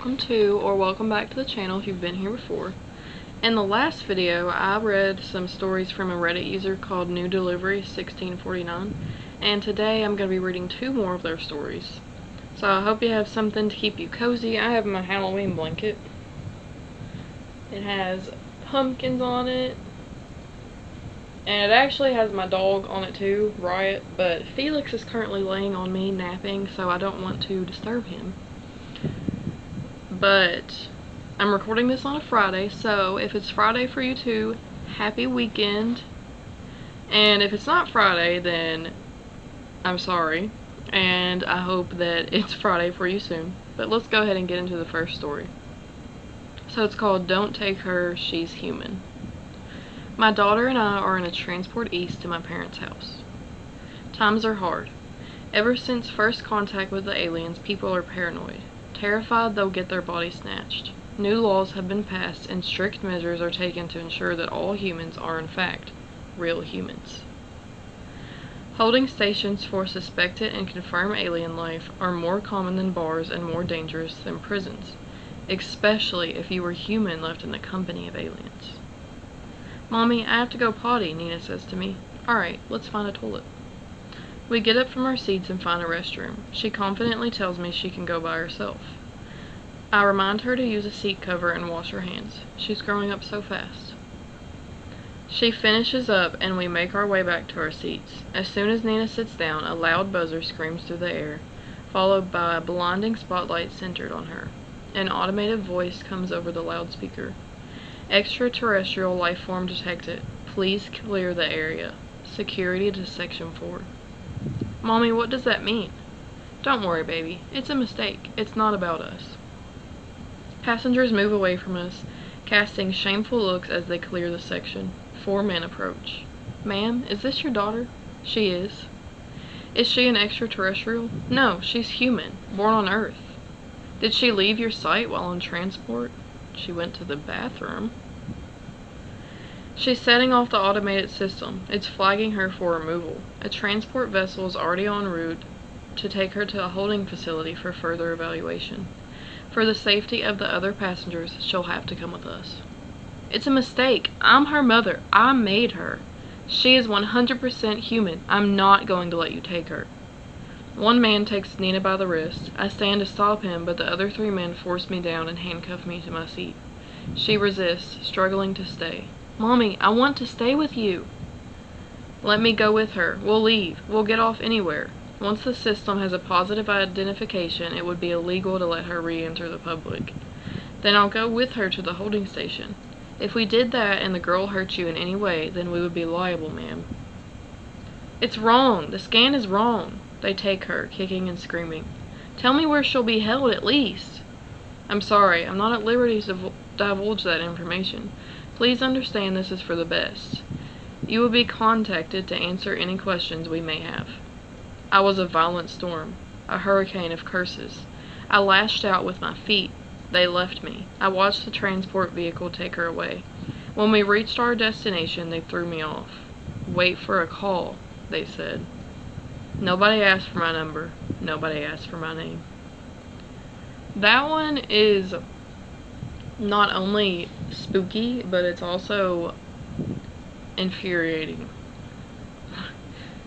welcome to or welcome back to the channel if you've been here before. In the last video, I read some stories from a Reddit user called New Delivery 1649, and today I'm going to be reading two more of their stories. So I hope you have something to keep you cozy. I have my Halloween blanket. It has pumpkins on it, and it actually has my dog on it too, Riot, but Felix is currently laying on me napping, so I don't want to disturb him. But I'm recording this on a Friday, so if it's Friday for you too, happy weekend. And if it's not Friday, then I'm sorry, and I hope that it's Friday for you soon. But let's go ahead and get into the first story. So it's called Don't Take Her, She's Human. My daughter and I are in a transport east to my parents' house. Times are hard. Ever since first contact with the aliens, people are paranoid, terrified they'll get their body snatched. New laws have been passed and strict measures are taken to ensure that all humans are in fact real humans. Holding stations for suspected and confirmed alien life are more common than bars and more dangerous than prisons, especially if you were human left in the company of aliens. "Mommy, I have to go potty," Nina says to me. "Alright, let's find a toilet." We get up from our seats and find a restroom. She confidently tells me she can go by herself. I remind her to use a seat cover and wash her hands. She's growing up so fast. She finishes up and we make our way back to our seats. As soon as Nina sits down, a loud buzzer screams through the air, followed by a blinding spotlight centered on her. An automated voice comes over the loudspeaker. "Extraterrestrial life form detected. Please clear the area. Security to Section 4. "Mommy, what does that mean?" "Don't worry, baby. It's a mistake. It's not about us." Passengers move away from us, casting shameful looks as they clear the section. 4 men approach. "Ma'am, is this your daughter?" "She is." "Is she an extraterrestrial?" "No, she's human, born on Earth." "Did she leave your sight while on transport?" "She went to the bathroom." She's setting off the automated system. It's flagging her for removal. A transport vessel is already en route to take her to a holding facility for further evaluation. For the safety of the other passengers, she'll have to come with us. "It's a mistake. I'm her mother. I made her. She is 100% human. I'm not going to let you take her." One man takes Nina by the wrist. I stand to stop him, but the other 3 men force me down and handcuff me to my seat. She resists, struggling to stay. "Mommy, I want to stay with you." "Let me go with her. We'll leave. We'll get off anywhere. Once the system has a positive identification, it would be illegal to let her re-enter the public. Then I'll go with her to the holding station. If we did that and the girl hurt you in any way, then we would be liable, ma'am." "It's wrong. The scan is wrong." They take her, kicking and screaming. "Tell me where she'll be held at least." "I'm sorry. I'm not at liberty to divulge that information. Please understand this is for the best. You will be contacted to answer any questions we may have." I was a violent storm, a hurricane of curses. I lashed out with my feet. They left me. I watched the transport vehicle take her away. When we reached our destination, they threw me off. "Wait for a call," they said. Nobody asked for my number. Nobody asked for my name. That one is not only spooky, but it's also infuriating.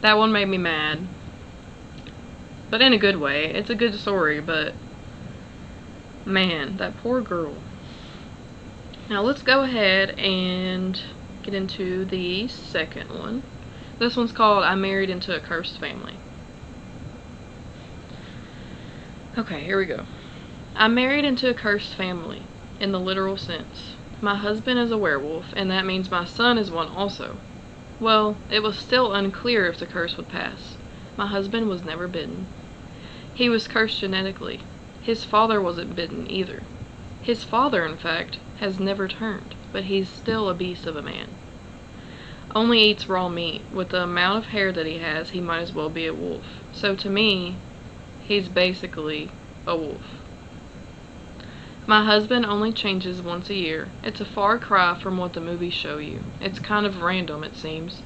That one made me mad. But in a good way. It's a good story, but man, that poor girl. Now let's go ahead and get into the second one. This one's called I Married into a Cursed Family. Okay, here we go. I married into a cursed family, in the literal sense. My husband is a werewolf, and that means my son is one also. Well, it was still unclear if the curse would pass. My husband was never bitten. He was cursed genetically. His father wasn't bitten either. His father, in fact, has never turned, but he's still a beast of a man. Only eats raw meat. With the amount of hair that he has, he might as well be a wolf. So to me, he's basically a wolf. My husband only changes once a year. It's a far cry from what the movies show you. It's kind of random, it seems.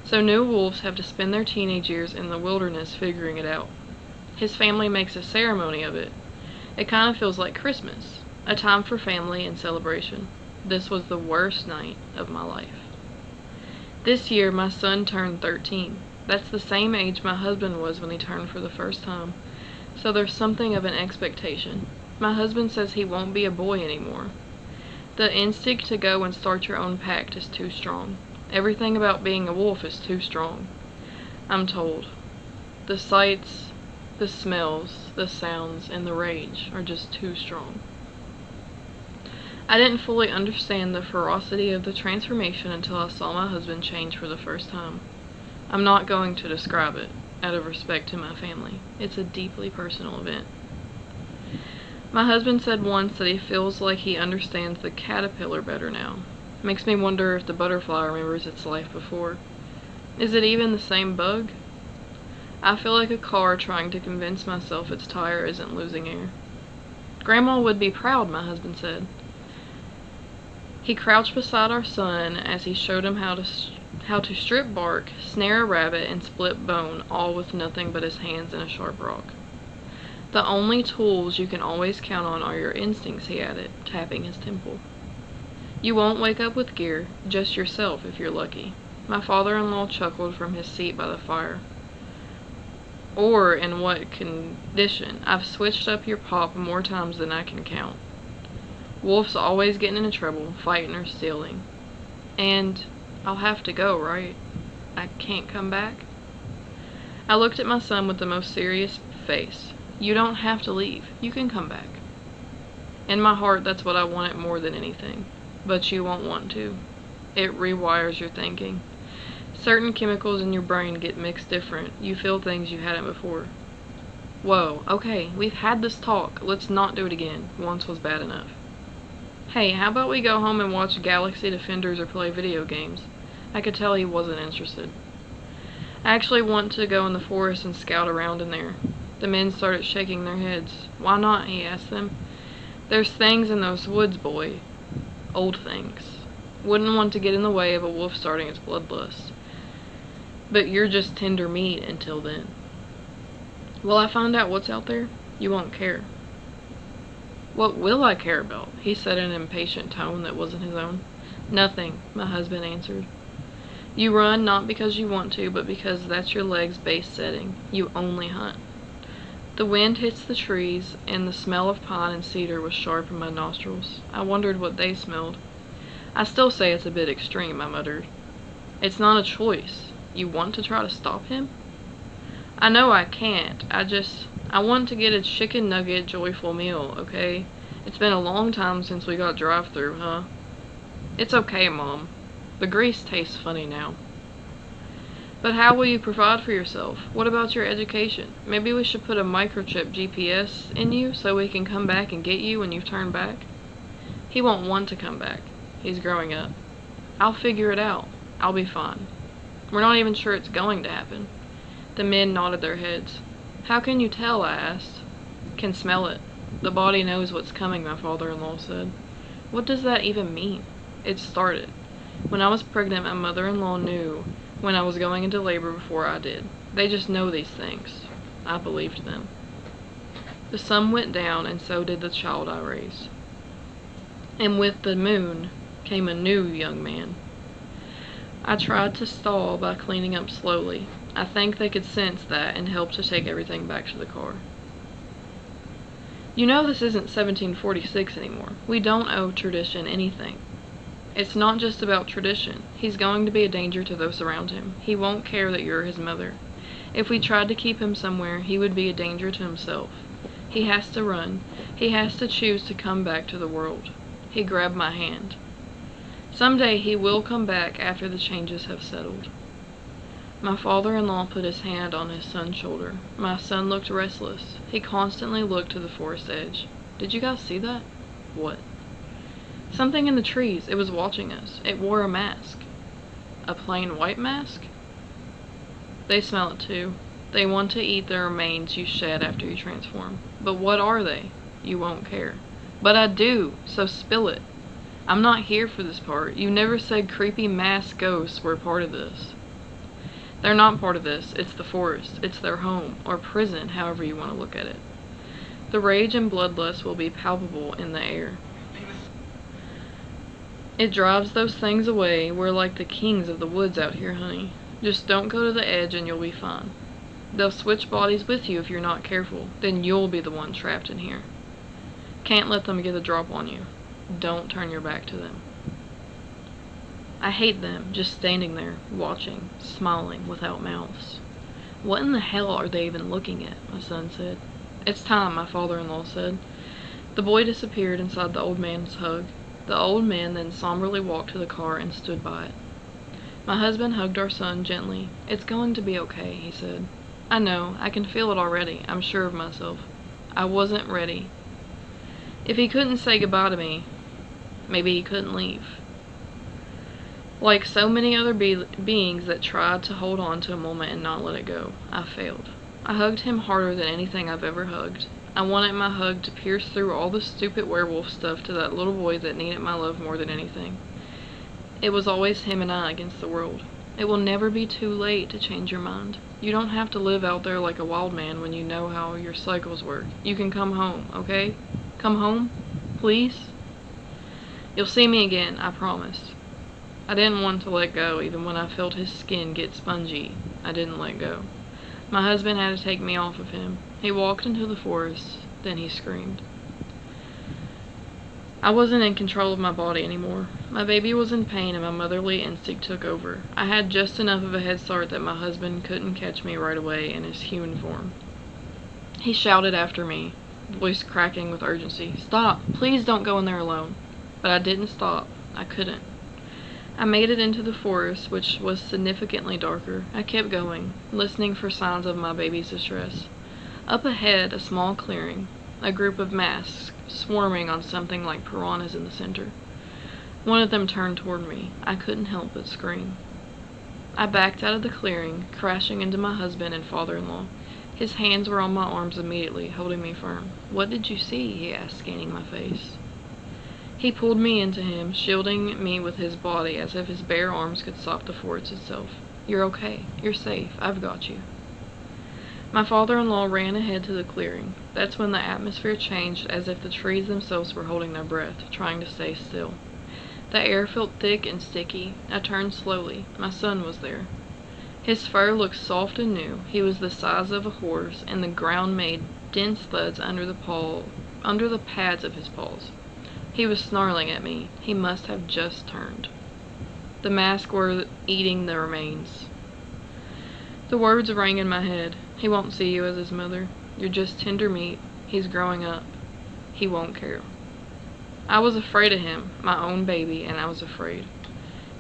So new wolves have to spend their teenage years in the wilderness figuring it out. His family makes a ceremony of it. It kind of feels like Christmas, a time for family and celebration. This was the worst night of my life. This year, my son turned 13. That's the same age my husband was when he turned for the first time, so there's something of an expectation. My husband says he won't be a boy anymore. The instinct to go and start your own pact is too strong. Everything about being a wolf is too strong, I'm told. The sights, the smells, the sounds, and the rage are just too strong. I didn't fully understand the ferocity of the transformation until I saw my husband change for the first time. I'm not going to describe it, out of respect to my family. It's a deeply personal event. My husband said once that he feels like he understands the caterpillar better now. Makes me wonder if the butterfly remembers its life before. Is it even the same bug? I feel like a car trying to convince myself its tire isn't losing air. Grandma would be proud, my husband said. He crouched beside our son as he showed him how to strip bark, snare a rabbit, and split bone, all with nothing but his hands and a sharp rock. The only tools you can always count on are your instincts, he added, tapping his temple. You won't wake up with gear, just yourself if you're lucky. My father-in-law chuckled from his seat by the fire. Or in what condition? I've switched up your pop more times than I can count. Wolf's always getting into trouble, fighting or stealing. And I'll have to go, right? I can't come back? I looked at my son with the most serious face. You don't have to leave. You can come back. In my heart, that's what I wanted more than anything. But you won't want to. It rewires your thinking. Certain chemicals in your brain get mixed different. You feel things you hadn't before. Whoa, okay, we've had this talk. Let's not do it again. Once was bad enough. Hey, how about we go home and watch Galaxy Defenders or play video games? I could tell he wasn't interested. I actually want to go in the forest and scout around in there. The men started shaking their heads. Why not? He asked them. There's things in those woods, boy. Old things. Wouldn't want to get in the way of a wolf starting its bloodlust. But you're just tender meat until then. Will I find out what's out there? You won't care. What will I care about? He said in an impatient tone that wasn't his own. Nothing, my husband answered. You run not because you want to, but because that's your leg's base setting. You only hunt. The wind hits the trees, and the smell of pine and cedar was sharp in my nostrils. I wondered what they smelled. I still say it's a bit extreme, I muttered. It's not a choice. You want to try to stop him? I know I can't. I want to get a chicken nugget joyful meal, okay? It's been a long time since we got drive-thru, huh? It's okay, Mom. The grease tastes funny now. But how will you provide for yourself? What about your education? Maybe we should put a microchip GPS in you so we can come back and get you when you've turned back? He won't want to come back. He's growing up. I'll figure it out. I'll be fine. We're not even sure it's going to happen. The men nodded their heads. How can you tell? I asked. Can smell it. The body knows what's coming, my father-in-law said. What does that even mean? It started. When I was pregnant, my mother-in-law knew when I was going into labor before I did. They just know these things. I believed them. The sun went down, and so did the child I raised. And with the moon came a new young man. I tried to stall by cleaning up slowly. I think they could sense that and helped to take everything back to the car. You know this isn't 1746 anymore. We don't owe tradition anything. It's not just about tradition. He's going to be a danger to those around him. He won't care that you're his mother. If we tried to keep him somewhere, he would be a danger to himself. He has to run. He has to choose to come back to the world. He grabbed my hand. Someday he will come back after the changes have settled. My father-in-law put his hand on his son's shoulder. My son looked restless. He constantly looked to the forest edge. Did you guys see that? What? Something in the trees. It was watching us. It wore a mask. A plain white mask? They smell it too. They want to eat the remains you shed after you transform. But what are they? You won't care. But I do, so spill it. I'm not here for this part. You never said creepy masked ghosts were part of this. They're not part of this. It's the forest. It's their home, or prison, however you want to look at it. The rage and bloodlust will be palpable in the air. It drives those things away. We're like the kings of the woods out here, honey. Just don't go to the edge and you'll be fine. They'll switch bodies with you if you're not careful. Then you'll be the one trapped in here. Can't let them get a drop on you. Don't turn your back to them. I hate them, just standing there, watching, smiling, without mouths. What in the hell are they even looking at? My son said. It's time, my father-in-law said. The boy disappeared inside the old man's hug. The old man then somberly walked to the car and stood by it. My husband hugged our son gently. It's going to be okay, he said. I know, I can feel it already. I'm sure of myself. I wasn't ready. If he couldn't say goodbye to me, maybe he couldn't leave. Like so many other beings that tried to hold on to a moment and not let it go, I failed. I hugged him harder than anything I've ever hugged. I wanted my hug to pierce through all the stupid werewolf stuff to that little boy that needed my love more than anything. It was always him and I against the world. It will never be too late to change your mind. You don't have to live out there like a wild man when you know how your cycles work. You can come home, okay? Come home? Please? You'll see me again, I promise. I didn't want to let go, even when I felt his skin get spongy. I didn't let go. My husband had to take me off of him. He walked into the forest, then he screamed. I wasn't in control of my body anymore. My baby was in pain and my motherly instinct took over. I had just enough of a head start that my husband couldn't catch me right away in his human form. He shouted after me, voice cracking with urgency. Stop! Please don't go in there alone. But I didn't stop. I couldn't. I made it into the forest, which was significantly darker. I kept going, listening for signs of my baby's distress. Up ahead, a small clearing, a group of masks swarming on something like piranhas in the center. One of them turned toward me. I couldn't help but scream. I backed out of the clearing, crashing into my husband and father-in-law. His hands were on my arms immediately, holding me firm. What did you see? He asked, scanning my face. He pulled me into him, shielding me with his body as if his bare arms could stop the forest itself. You're okay. You're safe. I've got you. My father-in-law ran ahead to the clearing. That's when the atmosphere changed, as if the trees themselves were holding their breath, trying to stay still. The air felt thick and sticky. I turned slowly. My son was there. His fur looked soft and new. He was the size of a horse, and the ground made dense thuds under the pads of his paws. He was snarling at me. He must have just turned. The masks were eating the remains. The words rang in my head. He won't see you as his mother. You're just tender meat. He's growing up. He won't care. I was afraid of him, my own baby, and I was afraid.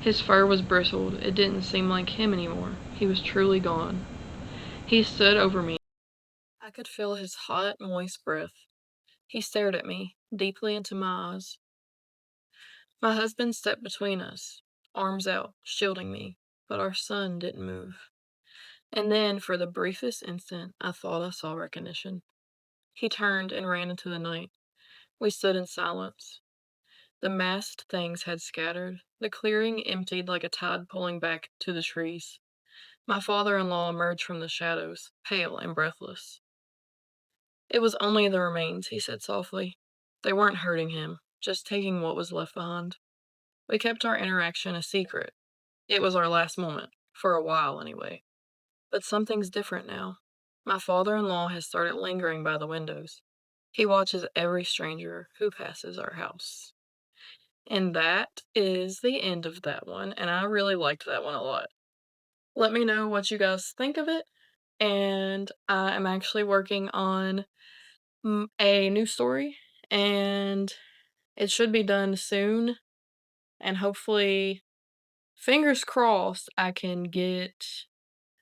His fur was bristled. It didn't seem like him anymore. He was truly gone. He stood over me. I could feel his hot, moist breath. He stared at me, deeply into my eyes. My husband stepped between us, arms out, shielding me, but our son didn't move. And then, for the briefest instant, I thought I saw recognition. He turned and ran into the night. We stood in silence. The masked things had scattered. The clearing emptied like a tide pulling back to the trees. My father-in-law emerged from the shadows, pale and breathless. It was only the remains, he said softly. They weren't hurting him, just taking what was left behind. We kept our interaction a secret. It was our last moment, for a while anyway. But something's different now. My father-in-law has started lingering by the windows. He watches every stranger who passes our house. And that is the end of that one, and I really liked that one a lot. Let me know what you guys think of it, and I am actually working on a new story, and it should be done soon, and hopefully, fingers crossed, I can get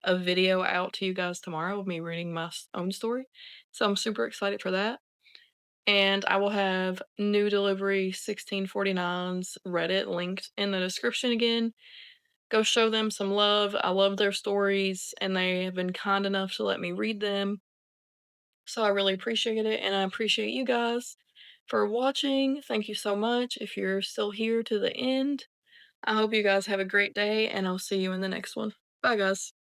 a video out to you guys tomorrow of me reading my own story. So I'm super excited for that. And I will have New Delivery 1649's Reddit linked in the description again. Go show them some love. I love their stories, and they have been kind enough to let me read them. So I really appreciate it, and I appreciate you guys for watching. Thank you so much if you're still here to the end. I hope you guys have a great day, and I'll see you in the next one. Bye, guys.